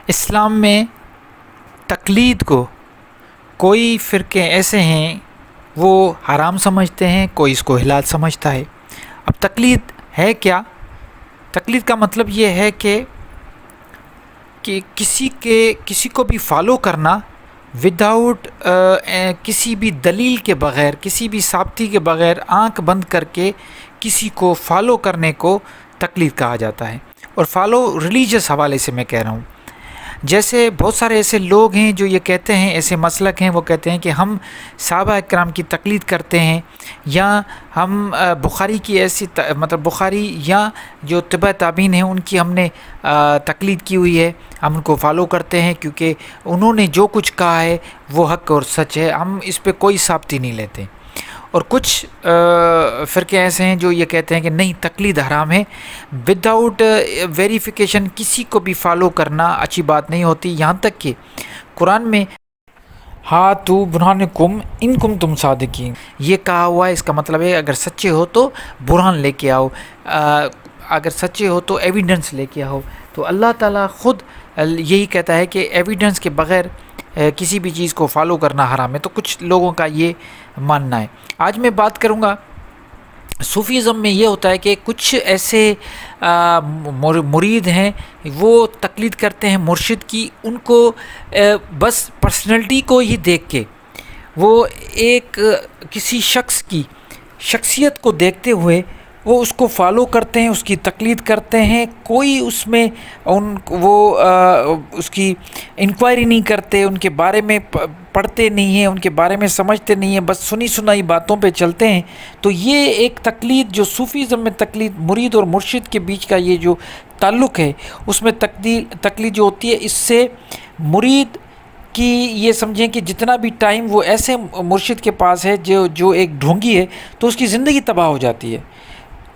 اسلام میں تقلید کو کوئی فرقے ایسے ہیں وہ حرام سمجھتے ہیں، کوئی اس کو حلال سمجھتا ہے۔ اب تقلید ہے کیا؟ تقلید کا مطلب یہ ہے کہ کسی کو بھی فالو کرنا وداؤٹ کسی بھی دلیل کے بغیر، کسی بھی ثابتی کے بغیر آنکھ بند کر کے کسی کو فالو کرنے کو تقلید کہا جاتا ہے۔ اور فالو ریلیجس حوالے سے میں کہہ رہا ہوں، جیسے بہت سارے ایسے لوگ ہیں جو یہ کہتے ہیں، ایسے مسلک ہیں وہ کہتے ہیں کہ ہم صحابہ کرام کی تقلید کرتے ہیں، یا ہم بخاری کی ایسی مطلب بخاری یا جو تبع تابعین ہیں ان کی ہم نے تقلید کی ہوئی ہے، ہم ان کو فالو کرتے ہیں کیونکہ انہوں نے جو کچھ کہا ہے وہ حق اور سچ ہے، ہم اس پہ کوئی ثابتی نہیں لیتے۔ اور کچھ فرقے ایسے ہیں جو یہ کہتے ہیں کہ نہیں، تقلید حرام ہے، وداؤٹ ویریفیکیشن کسی کو بھی فالو کرنا اچھی بات نہیں ہوتی۔ یہاں تک کہ قرآن میں ہاتھو برہانکم ان کم تم صادقین یہ کہا ہوا ہے، اس کا مطلب ہے اگر سچے ہو تو برہان لے کے آؤ، اگر سچے ہو تو ایویڈنس لے کے آؤ۔ تو اللہ تعالیٰ خود یہی کہتا ہے کہ ایویڈنس کے بغیر کسی بھی چیز کو فالو کرنا حرام ہے۔ تو کچھ لوگوں کا یہ ماننا ہے۔ آج میں بات کروں گا صوفیزم میں یہ ہوتا ہے کہ کچھ ایسے مرید ہیں وہ تقلید کرتے ہیں مرشد کی، ان کو بس پرسنالٹی کو ہی دیکھ کے، وہ ایک کسی شخص کی شخصیت کو دیکھتے ہوئے وہ اس کو فالو کرتے ہیں، اس کی تقلید کرتے ہیں، کوئی اس میں اس کی انکوائری نہیں کرتے، ان کے بارے میں پڑھتے نہیں ہیں، ان کے بارے میں سمجھتے نہیں ہیں، بس سنی سنائی باتوں پہ چلتے ہیں۔ تو یہ ایک تقلید جو صوفیزم میں تقلید مرید اور مرشد کے بیچ کا یہ جو تعلق ہے، اس میں تقلید جو ہوتی ہے، اس سے مرید کہ یہ سمجھیں کہ جتنا بھی ٹائم وہ ایسے مرشد کے پاس ہے جو ایک ڈھونگی ہے، تو اس کی زندگی تباہ ہو جاتی ہے۔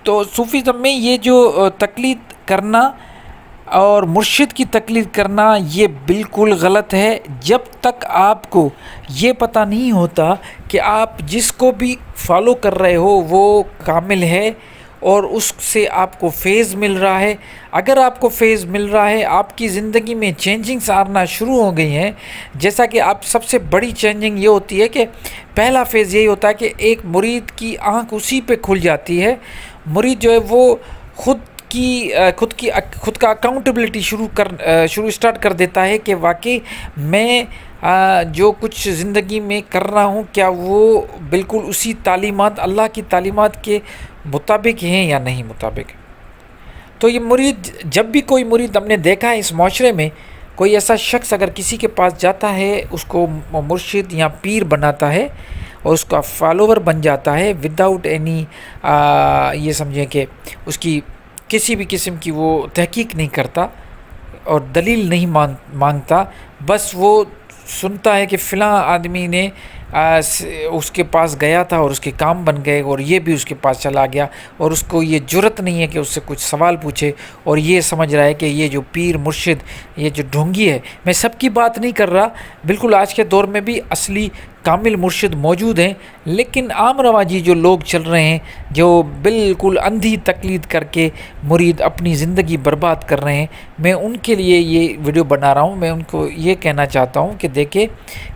تو صوفیزم میں یہ جو تقلید کرنا اور مرشد کی تقلید کرنا یہ بالکل غلط ہے، جب تک آپ کو یہ پتہ نہیں ہوتا کہ آپ جس کو بھی فالو کر رہے ہو وہ کامل ہے اور اس سے آپ کو فیض مل رہا ہے۔ اگر آپ کو فیض مل رہا ہے، آپ کی زندگی میں چینجنگز آنا شروع ہو گئی ہیں، جیسا کہ آپ سب سے بڑی چینجنگ یہ ہوتی ہے کہ پہلا فیض یہی ہوتا ہے کہ ایک مرید کی آنکھ اسی پہ کھل جاتی ہے، مرید جو ہے وہ خود کا اکاؤنٹیبلٹی شروع اسٹارٹ کر دیتا ہے کہ واقعی میں جو کچھ زندگی میں کر رہا ہوں کیا وہ بالکل اسی تعلیمات، اللہ کی تعلیمات کے مطابق ہیں یا نہیں مطابق۔ تو یہ مرید، جب بھی کوئی مرید ہم نے دیکھا ہے اس معاشرے میں، کوئی ایسا شخص اگر کسی کے پاس جاتا ہے، اس کو مرشد یا پیر بناتا ہے اور اس کا فالوور بن جاتا ہے وداؤٹ اینی یہ سمجھیں کہ اس کی کسی بھی قسم کی وہ تحقیق نہیں کرتا اور دلیل نہیں مانگتا، بس وہ سنتا ہے کہ فلاں آدمی نے اس کے پاس گیا تھا اور اس کے کام بن گئے، اور یہ بھی اس کے پاس چلا گیا، اور اس کو یہ جرت نہیں ہے کہ اس سے کچھ سوال پوچھے، اور یہ سمجھ رہا ہے کہ یہ جو پیر مرشد، یہ جو ڈھونگی ہے، میں سب کی بات نہیں کر رہا، بالکل آج کے دور میں بھی اصلی کامل مرشد موجود ہیں، لیکن عام رواجی جو لوگ چل رہے ہیں، جو بالکل اندھی تقلید کر کے مرید اپنی زندگی برباد کر رہے ہیں، میں ان کے لیے یہ ویڈیو بنا رہا ہوں۔ میں ان کو یہ کہنا چاہتا ہوں کہ دیکھیں،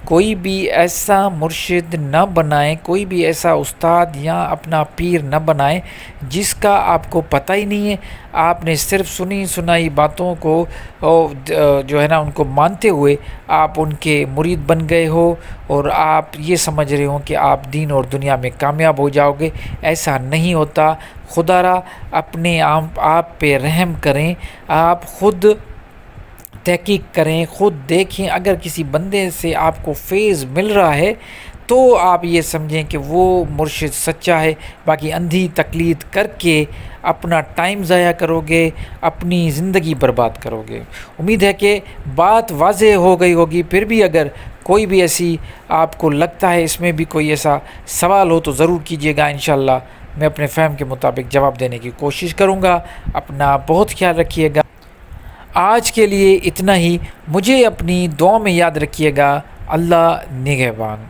کوئی بھی ایسا مرشد نہ بنائیں، کوئی بھی ایسا استاد یا اپنا پیر نہ بنائیں جس کا آپ کو پتہ ہی نہیں ہے، آپ نے صرف سنی سنائی باتوں کو جو ہے نا ان کو مانتے ہوئے آپ ان کے مرید بن گئے ہو اور آپ یہ سمجھ رہے ہوں کہ آپ دین اور دنیا میں کامیاب ہو جاؤ گے۔ ایسا نہیں ہوتا۔ خدا را اپنے آپ پہ رحم کریں، آپ خود تحقیق کریں، خود دیکھیں، اگر کسی بندے سے آپ کو فیض مل رہا ہے تو آپ یہ سمجھیں کہ وہ مرشد سچا ہے، باقی اندھی تقلید کر کے اپنا ٹائم ضائع کرو گے، اپنی زندگی برباد کرو گے۔ امید ہے کہ بات واضح ہو گئی ہوگی، پھر بھی اگر کوئی بھی ایسی آپ کو لگتا ہے اس میں بھی کوئی ایسا سوال ہو تو ضرور کیجیے گا، انشاءاللہ میں اپنے فہم کے مطابق جواب دینے کی کوشش کروں گا۔ اپنا بہت خیال رکھیے گا۔ آج کے لیے اتنا ہی، مجھے اپنی دعا میں یاد رکھیے گا۔ اللہ نگہبان۔